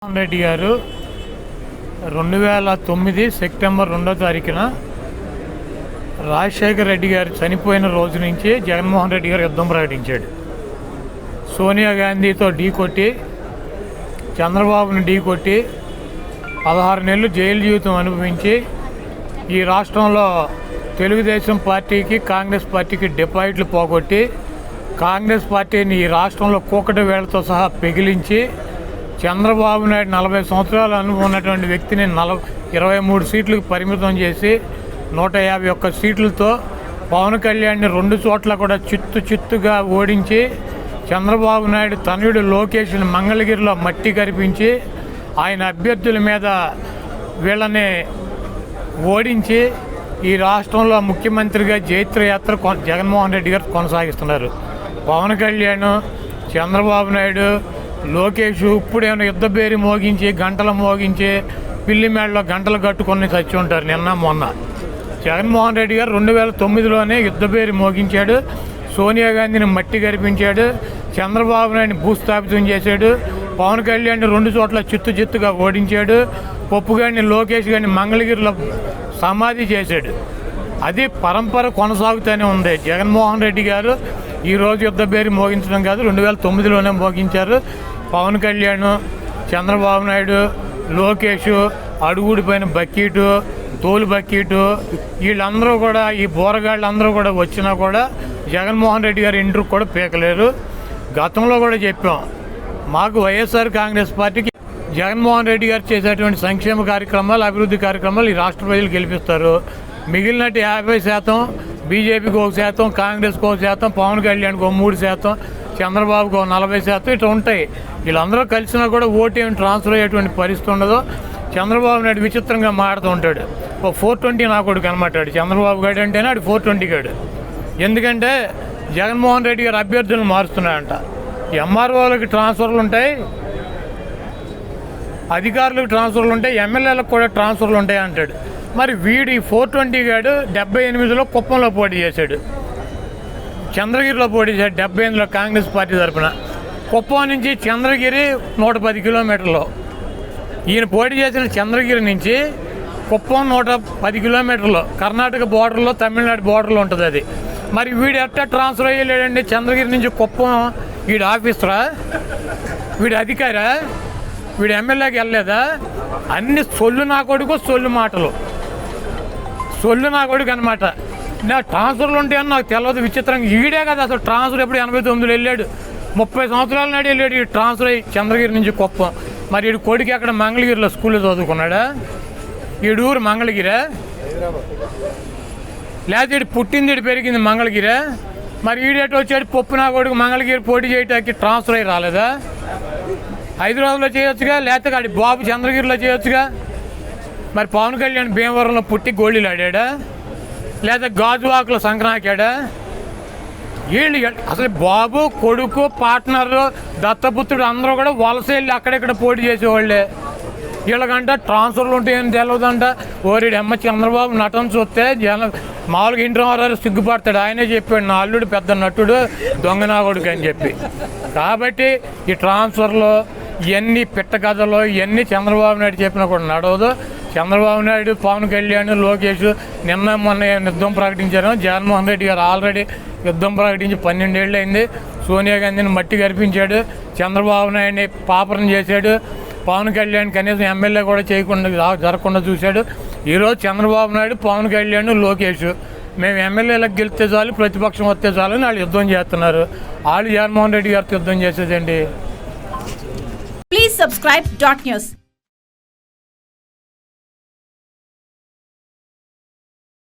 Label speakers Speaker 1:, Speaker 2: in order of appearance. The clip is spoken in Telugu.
Speaker 1: జగన్మోహన్ రెడ్డి గారు 2009 సెప్టెంబర్ 2వ తారీఖున రాజశేఖర రెడ్డి గారు చనిపోయిన రోజు నుంచి జగన్మోహన్ రెడ్డి గారు యుద్ధం ప్రకటించాడు. సోనియా గాంధీతో ఢీకొట్టి, చంద్రబాబుని ఢీకొట్టి 16 నెలలు జైలు జీవితం అనుభవించి ఈ రాష్ట్రంలో తెలుగుదేశం పార్టీకి, కాంగ్రెస్ పార్టీకి డిపాజిట్లు పోగొట్టి కాంగ్రెస్ పార్టీని ఈ రాష్ట్రంలో కూకటి వేళ్లతో సహా పెగిలించి చంద్రబాబు నాయుడు 40 సంవత్సరాల అనుభవం ఉన్నటువంటి వ్యక్తిని 23 సీట్లకు పరిమితం చేసి 151 సీట్లతో పవన్ కళ్యాణ్ని 2 చోట్ల కూడా చిత్తుగా ఓడించి చంద్రబాబు నాయుడు తనయుడు లోకేష్ని మంగళగిరిలో మట్టి కరిపించి ఆయన అభ్యర్థుల మీద వీళ్ళని ఓడించి ఈ రాష్ట్రంలో ముఖ్యమంత్రిగా జైత్రయాత్ర జగన్మోహన్ రెడ్డి గారు కొనసాగిస్తున్నారు. పవన్ కళ్యాణ్, చంద్రబాబు నాయుడు, లోకేష్ ఇప్పుడేమైనా యుద్ధ బేరి మోగించి గంటలు మోగించి పిల్లి మేడలో గంటలు కట్టుకొని చచ్చి ఉంటారు. నిన్న మొన్న జగన్మోహన్ రెడ్డి గారు 2009లోనే యుద్ధ బేరి మోగించాడు, సోనియా గాంధీని మట్టి గరిపించాడు, చంద్రబాబు నాయుడిని భూస్థాపితం చేశాడు, పవన్ కళ్యాణ్ 2 చోట్ల చిత్తుగా ఓడించాడు, పప్పు గారిని లోకేష్ గారిని మంగళగిరిలో సమాధి చేశాడు. అది పరంపర కొనసాగుతూనే ఉంది. జగన్మోహన్ రెడ్డి గారు ఈరోజు యుద్ధ బేరి మోగించడం కాదు, 2009లోనే మోగించారు. పవన్ కళ్యాణ్, చంద్రబాబు నాయుడు, లోకేష్, అడుగుడిపోయిన బక్కీటు, తోలు బక్కీటు, వీళ్ళందరూ కూడా ఈ బోరగాళ్ళందరూ కూడా వచ్చినా కూడా జగన్మోహన్ రెడ్డి గారు ఇంటికి కూడా పీకలేరు. గతంలో కూడా చెప్పాం, మాకు వైఎస్ఆర్ కాంగ్రెస్ పార్టీకి జగన్మోహన్ రెడ్డి గారు చేసేటువంటి సంక్షేమ కార్యక్రమాలు, అభివృద్ధి కార్యక్రమాలు ఈ రాష్ట్ర ప్రజలు గెలిపిస్తారు. మిగిలినట్టు 50%, బీజేపీకి 1%, కాంగ్రెస్కి 1%, పవన్ కళ్యాణ్కి 3%, చంద్రబాబుకి 40% ఇట్లా ఉంటాయి. వీళ్ళందరూ కలిసినా కూడా ఓటు ఏమి ట్రాన్స్ఫర్ అయ్యేటువంటి పరిస్థితి ఉండదు. చంద్రబాబు నాయుడు విచిత్రంగా మాడుతూ ఉంటాడు. 420 నా కొడుకు అనమాటాడు చంద్రబాబు గారు అంటేనే ఆడు 420 గాడు. ఎందుకంటే జగన్మోహన్ రెడ్డి గారు అభ్యర్థులను మారుస్తున్నాడంట. ఎంఆర్ఓలకి ట్రాన్స్ఫర్లు ఉంటాయి, అధికారులకు ట్రాన్స్ఫర్లు ఉంటాయి, ఎమ్మెల్యేలకు కూడా ట్రాన్స్ఫర్లు ఉంటాయి అంటాడు. మరి వీడి 420 గాడు 78లో కుప్పంలో పోటీ చేశాడు, చంద్రగిరిలో పోటీ చేశాడు 78లో కాంగ్రెస్ పార్టీ తరఫున. కుప్పం నుంచి చంద్రగిరి 110 కిలోమీటర్లు. ఈయన పోటీ చేసిన చంద్రగిరి నుంచి కుప్పం 110 కిలోమీటర్లు, కర్ణాటక బోర్డర్లో, తమిళనాడు బోర్డర్లో ఉంటుంది అది. మరి వీడు ఎట్టా ట్రాన్స్ఫర్ అయ్యలేడండి చంద్రగిరి నుంచి కుప్పం? వీడు ఆఫీసరా, వీడు అధికారా, వీడు ఎమ్మెల్యేకి వెళ్ళలేదా? అన్ని సొల్లు నా కొడుకు, సొల్లు మాటలు, సొల్లు నా కొడుకు అనమాట. నా ట్రాన్స్ఫర్లు ఉంటాయని నాకు తెలియదు. విచిత్రంగా ఈడే కదా అసలు ట్రాన్స్ఫర్ ఎప్పుడు 89లో వెళ్ళాడు, 30 సంవత్సరాల నాడు వెళ్ళాడు ఈ ట్రాన్స్ఫర్ అయ్యి చంద్రగిరి నుంచి కుప్పం. మరి వీడు కొడుకు అక్కడ మంగళగిరిలో స్కూల్లో చదువుకున్నాడా? వీడు ఊరు మంగళగిరా, లేకపోతే వీడు పుట్టింది వీడు పెరిగింది మంగళగిరా? మరి ఈడేట వచ్చాడు పప్పు నా కొడుకు మంగళగిరి పోటీ చేయటానికి ట్రాన్స్ఫర్ అయ్యి రాలేదా? హైదరాబాద్లో చేయొచ్చుగా, లేకపోతే ఆడి బాబు చంద్రగిరిలో చేయొచ్చుగా. మరి పవన్ కళ్యాణ్ భీమవరంలో పుట్టి గోళీలు ఆడాడా, లేదా గాజువాకులో సంక్రాంతాడా? వీళ్ళు అసలు బాబు, కొడుకు, పార్ట్నర్, దత్తపుత్రుడు అందరూ కూడా వలస వెళ్ళి అక్కడెక్కడ పోటీ చేసేవాళ్ళే. వీళ్ళకంట ట్రాన్స్ఫర్లు ఉంటాయని తెలియదంట. ఓరిడి అమ్మ చంద్రబాబు నటన చూస్తే మామూలుగా ఇంటి వారు సిగ్గుపడతాడు. ఆయనే చెప్పాడు, నా అల్లుడు పెద్ద నటుడు, దొంగ నా కొడుకు అని చెప్పి. కాబట్టి ఈ ట్రాన్స్ఫర్లు ఇవన్నీ పిట్ట కథలు, ఇవన్నీ చంద్రబాబు నాయుడు చెప్పినా కూడా నడవదు. చంద్రబాబు నాయుడు, పవన్ కళ్యాణ్, లోకేష్ నిన్న మొన్న యుద్ధం ప్రకటించారు. జగన్మోహన్ రెడ్డి గారు ఆల్రెడీ యుద్ధం ప్రకటించి 12 ఏళ్ళు అయింది. సోనియా గాంధీని మట్టి కరిపించాడు, చంద్రబాబు నాయుడిని పాపరం చేశాడు, పవన్ కళ్యాణ్ కనీసం ఎమ్మెల్యే కూడా జరగకుండా చూశాడు. ఈరోజు చంద్రబాబు నాయుడు, పవన్ కళ్యాణ్, లోకేష్ మేము ఎమ్మెల్యేలకు గెలిస్తే చాలు, ప్రతిపక్షం వస్తే చాలు అని వాళ్ళు యుద్ధం చేస్తున్నారు. వాళ్ళు జగన్మోహన్ రెడ్డి గారితో యుద్ధం చేసేదండి.
Speaker 2: Please subscribe .news.